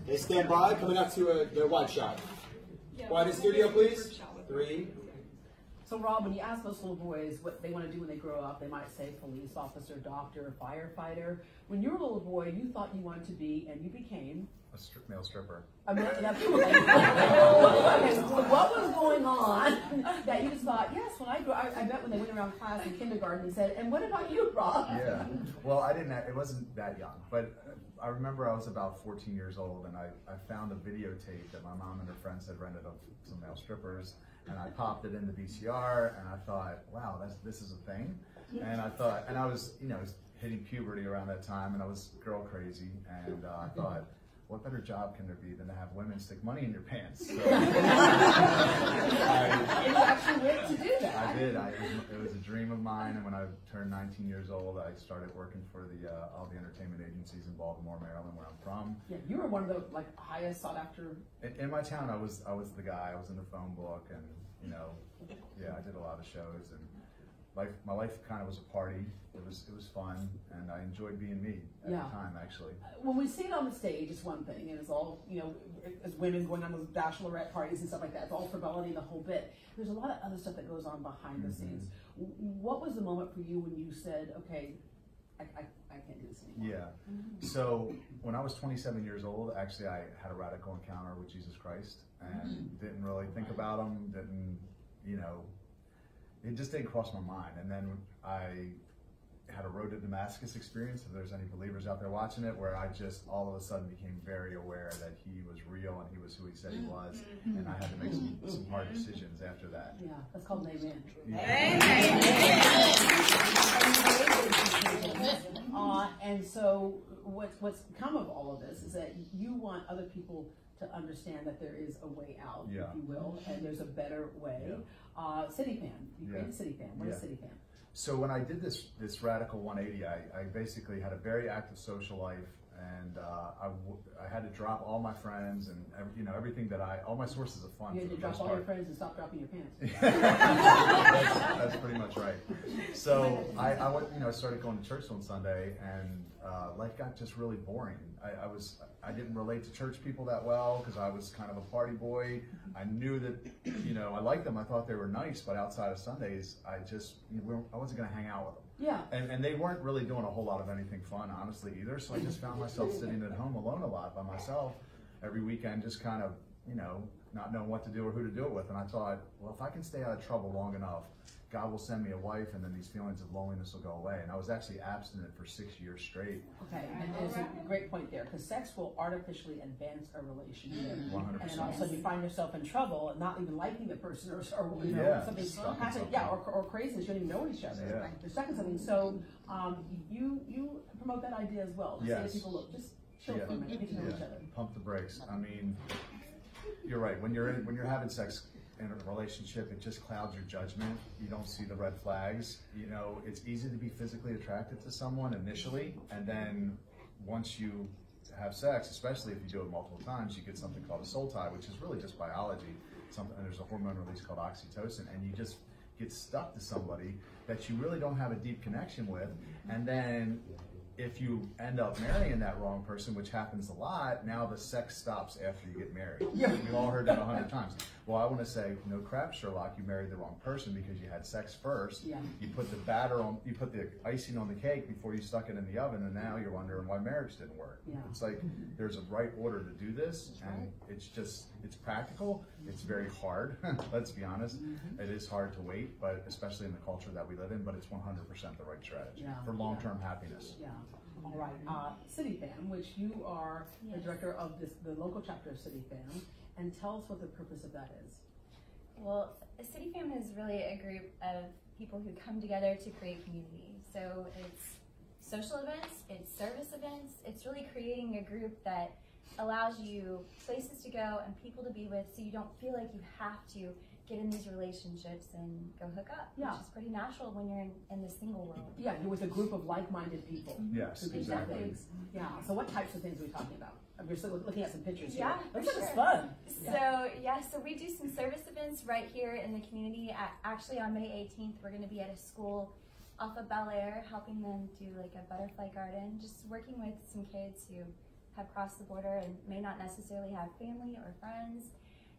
They stand by, coming up to their wide shot. Wide in studio, please. 3. So Rob, when you ask most little boys what they want to do when they grow up, they might say police officer, doctor, firefighter. When you were a little boy, you thought you wanted to be, and you became? A male stripper. Okay, what was going on that you just thought, yes, when I grow up, I bet when they went around class in kindergarten and said, and what about you, Rob? Yeah, well, it wasn't that young, but I remember I was about 14 years old, and I found a videotape that my mom and her friends had rented of some male strippers, and I popped it in the VCR, and I thought, wow, this is a thing. And I thought, and I was, hitting puberty around that time, and I was girl crazy, and I thought, what better job can there be than to have women stick money in your pants? So, you actually went to do that. I did. It was a dream of mine, and when I turned 19 years old, I started working for all the entertainment agencies in Baltimore, Maryland, where I'm from. Yeah, you were one of the highest sought after. In my town, I was the guy. I was in the phone book, and yeah, I did a lot of shows, and my life kind of was a party. It was fun, and I enjoyed being me at the time, actually. When we see it on the stage, it's one thing, and it's all, as women going on those bachelorette parties and stuff like that, it's all frivolity, the whole bit. There's a lot of other stuff that goes on behind the scenes. What was the moment for you when you said, okay, I can't do this anymore? Yeah. So when I was 27 years old, actually I had a radical encounter with Jesus Christ, and didn't really think about him, it just didn't cross my mind. And then I had a road to Damascus experience, if there's any believers out there watching it, where I just all of a sudden became very aware that he was real and he was who he said he was, and I had to make some hard decisions after that. Yeah, that's called an amen. And so what's come of all of this is that you want other people to understand that there is a way out, if you will, and there's a better way. CityFam, you created CityFam. What is CityFam? So when I did this radical 180, I basically had a very active social life, and I had to drop all my friends and everything that all my sources of fun. You had to drop all your friends and stop dropping your pants. That's pretty much right. So I went, I started going to church on Sunday, and life got just really boring. I didn't relate to church people that well because I was kind of a party boy. I knew that, I liked them. I thought they were nice, but outside of Sundays, I wasn't going to hang out with them. Yeah. And they weren't really doing a whole lot of anything fun, honestly, either. So I just found myself sitting at home alone a lot by myself every weekend, just kind of, not knowing what to do or who to do it with. And I thought, well, if I can stay out of trouble long enough, God will send me a wife, and then these feelings of loneliness will go away. And I was actually abstinent for 6 years straight. Okay, and there's a great point there, because sex will artificially advance a relationship. 100%. And then all of a sudden you find yourself in trouble and not even liking the person, or something happening, or craziness, you don't even know each other. Yeah. Like, they're stuck in something. So you promote that idea as well. Say to people, look, just chill for a minute, get to know each other. Pump the brakes. I mean, you're right. When you're having sex in a relationship, it just clouds your judgment. You don't see the red flags. It's easy to be physically attracted to someone initially, and then once you have sex, especially if you do it multiple times, you get something called a soul tie, which is really just biology. And there's a hormone release called oxytocin, and you just get stuck to somebody that you really don't have a deep connection with. And then if you end up marrying that wrong person, which happens a lot, now the sex stops after you get married. Yeah. We've all heard that 100 times. Well, I want to say, no crap, Sherlock, you married the wrong person because you had sex first. Yeah. You put you put the icing on the cake before you stuck it in the oven, and now you're wondering why marriage didn't work. Yeah. It's like there's a right order to do this, and it's practical. It's very hard. Let's be honest. It is hard to wait, but especially in the culture that we live in. But it's 100% the right strategy for long-term happiness. Yeah. All right. CityFam, which you are the director of the local chapter of CityFam, and tell us what the purpose of that is. Well, CityFam is really a group of people who come together to create community. So it's social events, it's service events, it's really creating a group that allows you places to go and people to be with, so you don't feel like you have to get in these relationships and go hook up, which is pretty natural when you're in the single world. Yeah, you're with a group of like-minded people. Yes, exactly. Yeah, so what types of things are we talking about? We're still looking at some pictures here. Yeah, Looks like it's fun. So we do some service events right here in the community. Actually, on May 18th, we're going to be at a school off of Bel Air, helping them do like a butterfly garden, just working with some kids who have crossed the border and may not necessarily have family or friends.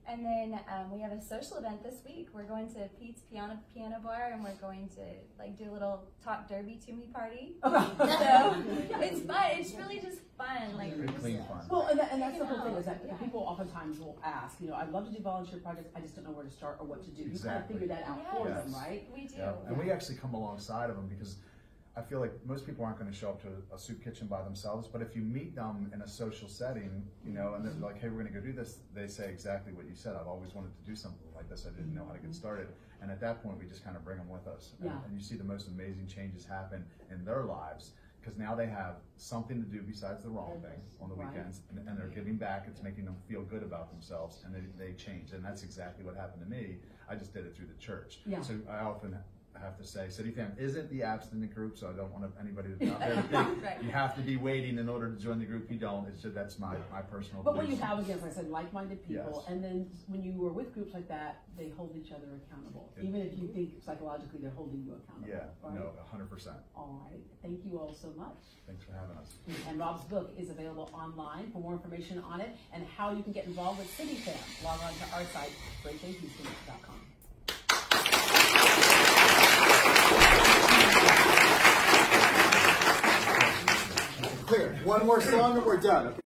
And then we have a social event this week. We're going to Pete's Piano Bar, and we're going to like do a little talk derby to me party. So it's fun. It's really just fun. Like Pretty clean fun. Well, and that's the whole thing is that people oftentimes will ask, you know, I'd love to do volunteer projects, I just don't know where to start or what to do. You kind of figure that out for them, right? We do. Yeah. And we actually come alongside of them because I feel like most people aren't going to show up to a soup kitchen by themselves, but if you meet them in a social setting, you know, and they're like, hey, we're going to go do this, they say exactly what you said. I've always wanted to do something like this. I didn't know how to get started. And at that point, we just kind of bring them with us. And you see the most amazing changes happen in their lives because now they have something to do besides the wrong thing on the weekends, and they're giving back. It's making them feel good about themselves, and they change. And that's exactly what happened to me. I just did it through the church. So I often have to say, City Fam isn't the abstinent group, so I don't want anybody to out there to think you have to be waiting in order to join the group. You don't. It's just, that's my personal But belief. what you have, again, as I said, like-minded people, and then when you were with groups like that, they hold each other accountable. Even if you think psychologically they're holding you accountable. Yeah, no, 100%. All right. Thank you all so much. Thanks for having us. And Rob's book is available online. For more information on it and how you can get involved with City Fam, log on to our site, breakdayhouston.com. Clear. One more song and we're done.